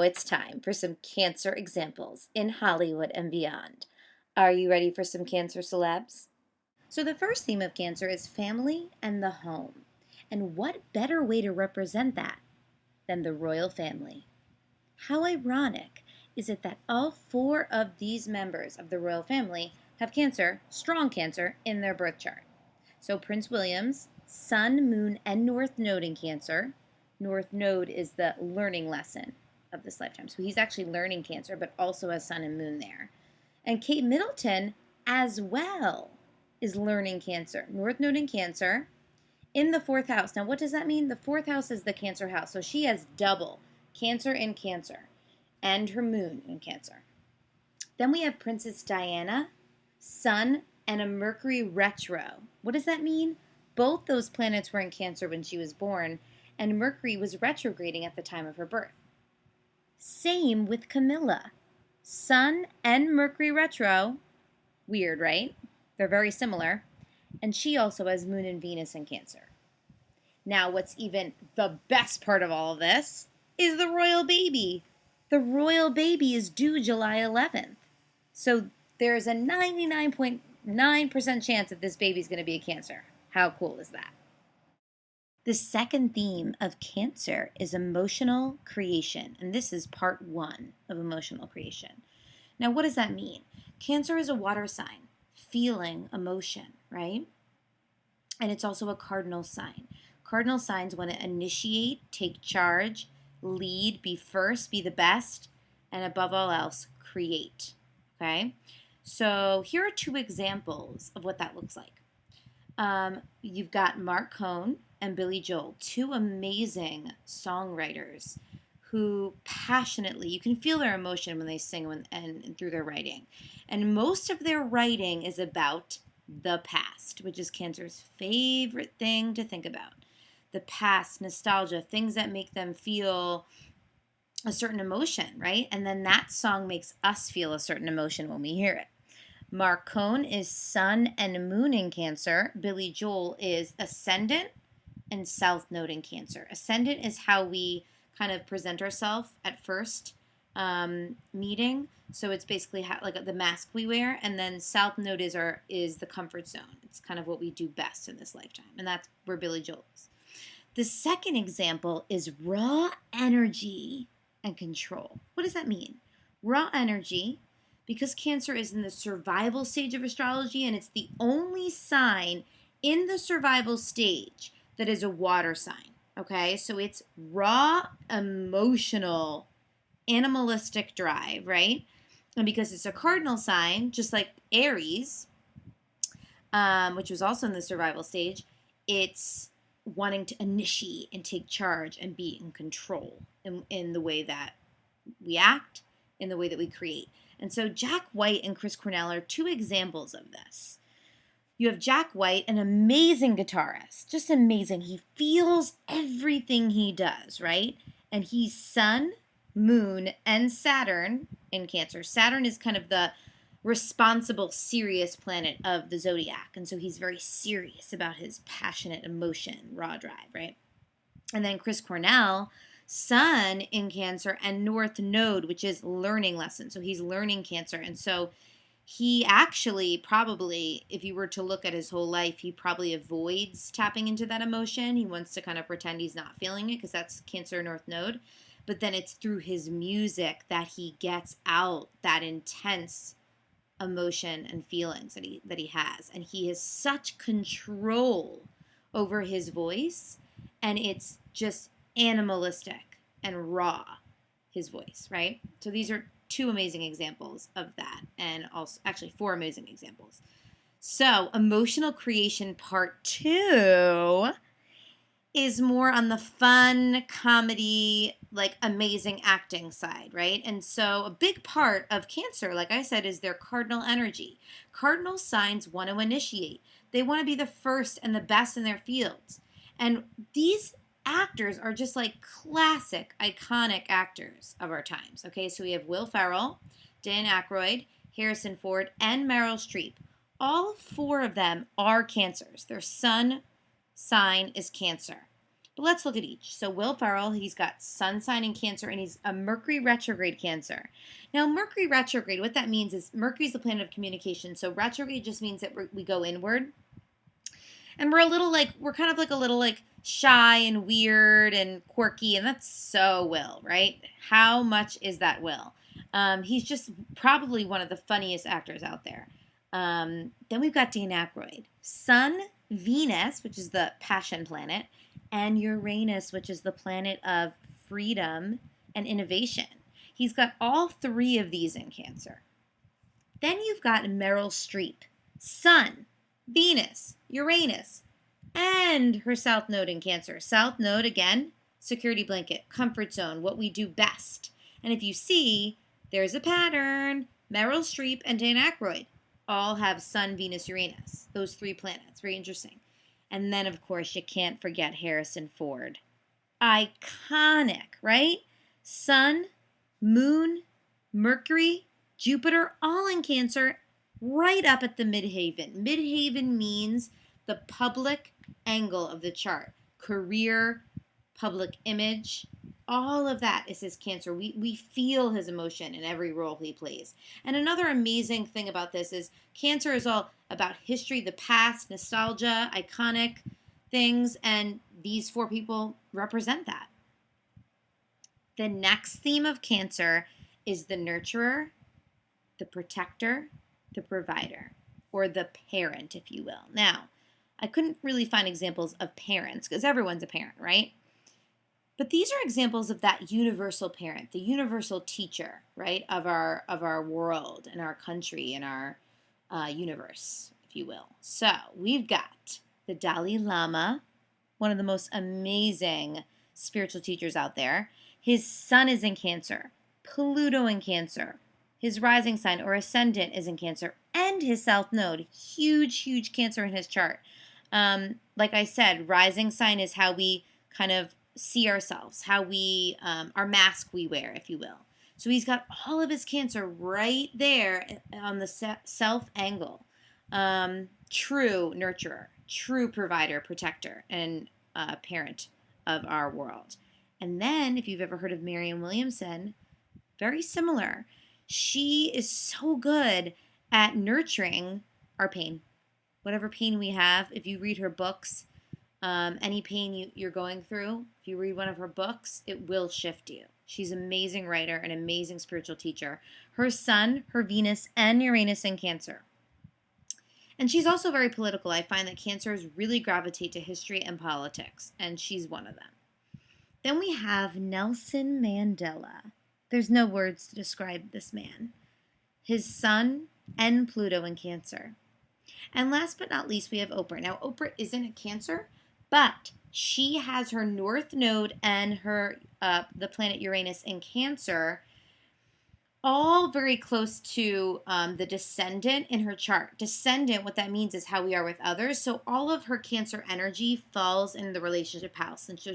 it's time for some Cancer examples in Hollywood and beyond. Are you ready for some Cancer celebs? So, the first theme of Cancer is family and the home. And what better way to represent that than the royal family? How ironic is it that all four of these members of the royal family have Cancer, strong Cancer, in their birth chart? So, Prince William's Sun, Moon, and North Node in Cancer. North Node is the learning lesson of this lifetime. So he's actually learning Cancer, but also has Sun and Moon there. And Kate Middleton, as well, is learning Cancer. North Node in Cancer in the fourth house. Now, what does that mean? The fourth house is the Cancer house. So she has double Cancer in Cancer and her Moon in Cancer. Then we have Princess Diana, Sun, and a Mercury retro. What does that mean? Both those planets were in Cancer when she was born, and Mercury was retrograding at the time of her birth. Same with Camilla. Sun and Mercury retro. Weird, right? They're very similar. And she also has Moon and Venus in Cancer. Now, what's even the best part of all of this is the royal baby. The royal baby is due July 11th. So there's a 99.9% chance that this baby's going to be a Cancer. How cool is that? The second theme of Cancer is emotional creation, and this is part 1 of emotional creation. Now, what does that mean? Cancer is a water sign, feeling emotion, right? And it's also a cardinal sign. Cardinal signs want to initiate, take charge, lead, be first, be the best, and above all else, create, okay? So here are 2 examples of what that looks like. You've got Mark Cohn and Billy Joel, 2 amazing songwriters who passionately, you can feel their emotion when they sing and through their writing. And most of their writing is about the past, which is Cancer's favorite thing to think about. The past, nostalgia, things that make them feel a certain emotion, right? And then that song makes us feel a certain emotion when we hear it. Mark Cohn is Sun and Moon in Cancer. Billy Joel is Ascendant and South Node in Cancer. Ascendant is how we kind of present ourselves at first meeting. So it's basically like the mask we wear. And then South Node is the comfort zone. It's kind of what we do best in this lifetime. And that's where Billy Joel is. The second example is raw energy and control. What does that mean? Raw energy, because Cancer is in the survival stage of astrology, and it's the only sign in the survival stage that is a water sign, okay? So it's raw, emotional, animalistic drive, right? And because it's a cardinal sign, just like Aries, which was also in the survival stage, it's wanting to initiate and take charge and be in control in the way that we act, in the way that we create. And so Jack White and Chris Cornell are 2 examples of this. You have Jack White, an amazing guitarist, just amazing. He feels everything he does, right? And he's Sun, Moon, and Saturn in Cancer. Saturn is kind of the responsible, serious planet of the zodiac. And so he's very serious about his passionate emotion, raw drive, right? And then Chris Cornell, Sun in Cancer, and North Node, which is learning lesson. So he's learning Cancer. And so he actually probably, if you were to look at his whole life, he probably avoids tapping into that emotion. He wants to kind of pretend he's not feeling it because that's Cancer North Node. But then it's through his music that he gets out that intense emotion and feelings that he has. And he has such control over his voice, and it's just animalistic and raw, his voice, right? So these are 2 amazing examples of that, and also actually 4 amazing examples. So emotional creation part 2 is more on the fun, comedy, like amazing acting side, right? And so a big part of Cancer, like I said, is their cardinal energy. Cardinal signs want to initiate. They want to be the first and the best in their fields. And these actors are just like classic, iconic actors of our times. Okay, so we have Will Ferrell, Dan Aykroyd, Harrison Ford, and Meryl Streep. All 4 of them are Cancers. Their sun sign is Cancer. But let's look at each. So Will Ferrell, he's got sun sign in Cancer, and he's a Mercury retrograde Cancer. Now, Mercury retrograde, what that means is Mercury's the planet of communication. So retrograde just means that we go inward. And we're kind of like a little like shy and weird and quirky, and that's so Will, right? How much is that Will? He's just probably one of the funniest actors out there. Then we've got Dan Aykroyd. Sun, Venus, which is the passion planet, and Uranus, which is the planet of freedom and innovation. He's got all three of these in Cancer. Then you've got Meryl Streep. Sun, Venus, Uranus, and her South Node in Cancer. South Node, again, security blanket, comfort zone, what we do best. And if you see, there's a pattern. Meryl Streep and Dan Aykroyd all have Sun, Venus, Uranus. Those three planets. Very interesting. And then, of course, you can't forget Harrison Ford. Iconic, right? Sun, Moon, Mercury, Jupiter, all in Cancer, right up at the midhaven. Midhaven means the public angle of the chart. Career, public image, all of that is his Cancer. We feel his emotion in every role he plays. And another amazing thing about this is Cancer is all about history, the past, nostalgia, iconic things, and these four people represent that. The next theme of Cancer is the nurturer, the protector, the provider, or the parent, if you will. Now, I couldn't really find examples of parents because everyone's a parent, right? But these are examples of that universal parent, the universal teacher, right, of our world and our country and our universe, if you will. So we've got the Dalai Lama, one of the most amazing spiritual teachers out there. His sun is in Cancer, Pluto in Cancer. His rising sign or ascendant is in Cancer, and his South Node. Huge, huge Cancer in his chart. Like I said, rising sign is how we kind of see ourselves, how we, our mask we wear, if you will. So he's got all of his Cancer right there on the self angle. True nurturer, true provider, protector, and parent of our world. And then, if you've ever heard of Marianne Williamson, very similar. She is so good at nurturing our pain. Whatever pain we have, if you read her books, any pain you're going through, if you read one of her books, it will shift you. She's an amazing writer, an amazing spiritual teacher. Her sun, her Venus, and Uranus in Cancer. And she's also very political. I find that Cancers really gravitate to history and politics, and she's one of them. Then we have Nelson Mandela. There's no words to describe this man. His sun and Pluto in Cancer. And last but not least, we have Oprah. Now, Oprah isn't a Cancer, but she has her North Node and her the planet Uranus in Cancer, all very close to the descendant in her chart. Descendant, what that means is how we are with others. So all of her Cancer energy falls in the relationship house. And so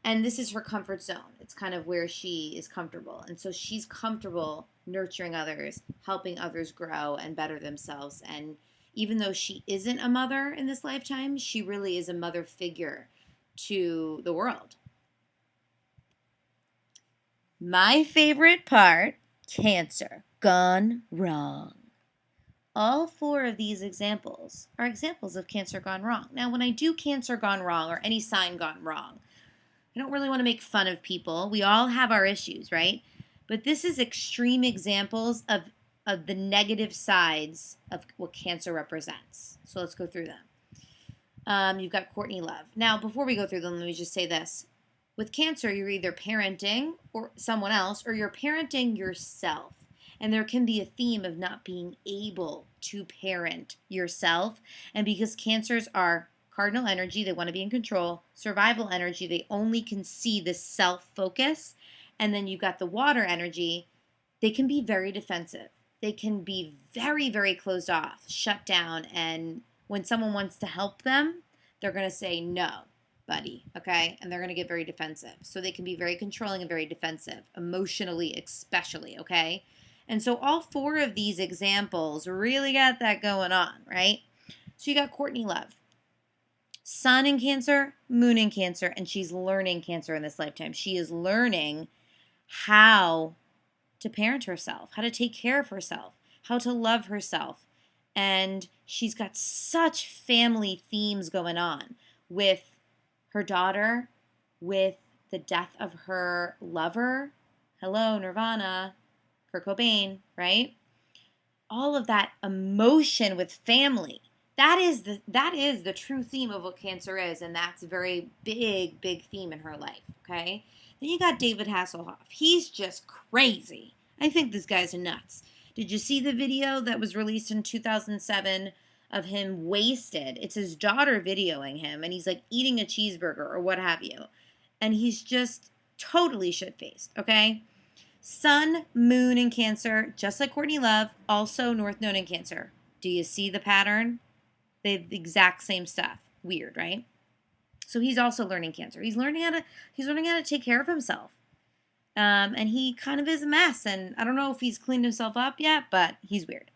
and this is her comfort zone. It's kind of where she is comfortable. And so she's comfortable nurturing others, helping others grow and better themselves. And even though she isn't a mother in this lifetime, she really is a mother figure to the world. My favorite part, Cancer gone wrong. All four of these examples are examples of Cancer gone wrong. Now, when I do Cancer gone wrong or any sign gone wrong, I don't really want to make fun of people. We all have our issues, right? But this is extreme examples of the negative sides of what Cancer represents. So let's go through them. You've got Courtney Love. Now, before we go through them, let me just say this. With Cancer, you're either parenting or someone else, or you're parenting yourself. And there can be a theme of not being able to parent yourself. And because Cancers are cardinal energy, they want to be in control. Survival energy, they only can see the self-focus. And then you've got the water energy. They can be very defensive. They can be very, very closed off, shut down. And when someone wants to help them, they're going to say, no, buddy, okay? And they're going to get very defensive. So they can be very controlling and very defensive, emotionally especially, okay? And so all four of these examples really got that going on, right? So you got Courtney Love. Sun in Cancer, Moon in Cancer, and she's learning Cancer in this lifetime. She is learning how to parent herself, how to take care of herself, how to love herself. And she's got such family themes going on with her daughter, with the death of her lover. Hello, Nirvana, Kurt Cobain, right? All of that emotion with family. That is the true theme of what Cancer is, and that's a very big theme in her life. Okay, then you got David Hasselhoff. He's just crazy. I think this guy's nuts. Did you see the video that was released in 2007 of him wasted? It's his daughter videoing him, and he's like eating a cheeseburger or what have you, and he's just totally shit faced. Okay. Sun, Moon in Cancer, just like Courtney Love, also North Node in Cancer. Do you see the pattern? They have the exact same stuff. Weird, right? So he's also learning Cancer. He's learning how to take care of himself. And he kind of is a mess. And I don't know if he's cleaned himself up yet, but he's weird.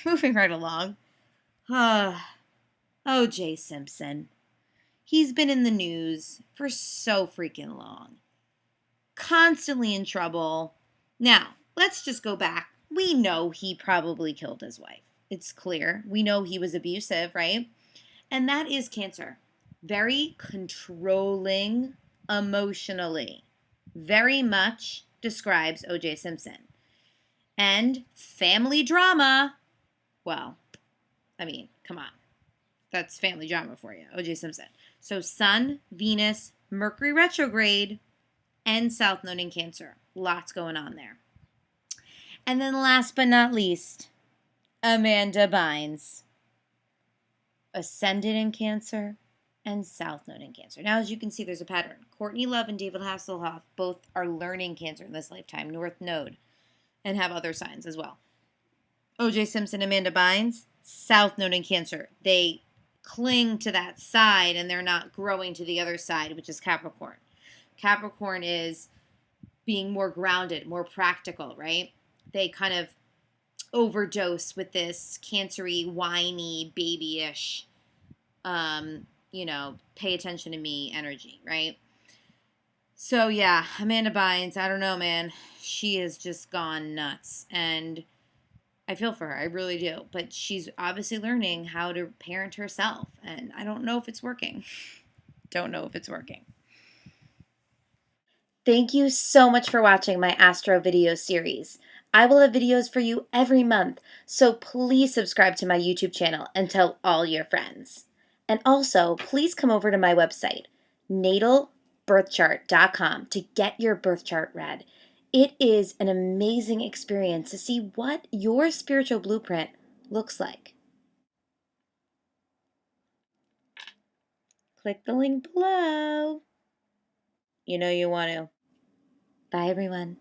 Moving right along. O.J. Simpson. He's been in the news for so freaking long. Constantly in trouble. Now, let's just go back. We know he probably killed his wife. It's clear. We know he was abusive, right? And that is Cancer. Very controlling emotionally. Very much describes O.J. Simpson. And family drama. Well, I mean, come on. That's family drama for you, O.J. Simpson. So Sun, Venus, Mercury retrograde, and South Node in Cancer. Lots going on there. And then last but not least, Amanda Bynes. Ascendant in Cancer and South Node in Cancer. Now, as you can see, there's a pattern. Courtney Love and David Hasselhoff both are learning Cancer in this lifetime, North Node, and have other signs as well. O.J. Simpson, Amanda Bynes, South Node in Cancer. They cling to that side and they're not growing to the other side, which is Capricorn. Capricorn is being more grounded, more practical, right? They kind of overdose with this cancery, whiny, babyish, pay attention to me energy, right? So yeah, Amanda Bynes, I don't know, man. She has just gone nuts. And I feel for her. I really do. But she's obviously learning how to parent herself. And I don't know if it's working. Don't know if it's working. Thank you so much for watching my Astro video series. I will have videos for you every month, so please subscribe to my YouTube channel and tell all your friends. And also, please come over to my website, natalbirthchart.com, to get your birth chart read. It is an amazing experience to see what your spiritual blueprint looks like. Click the link below. You know you want to. Bye, everyone.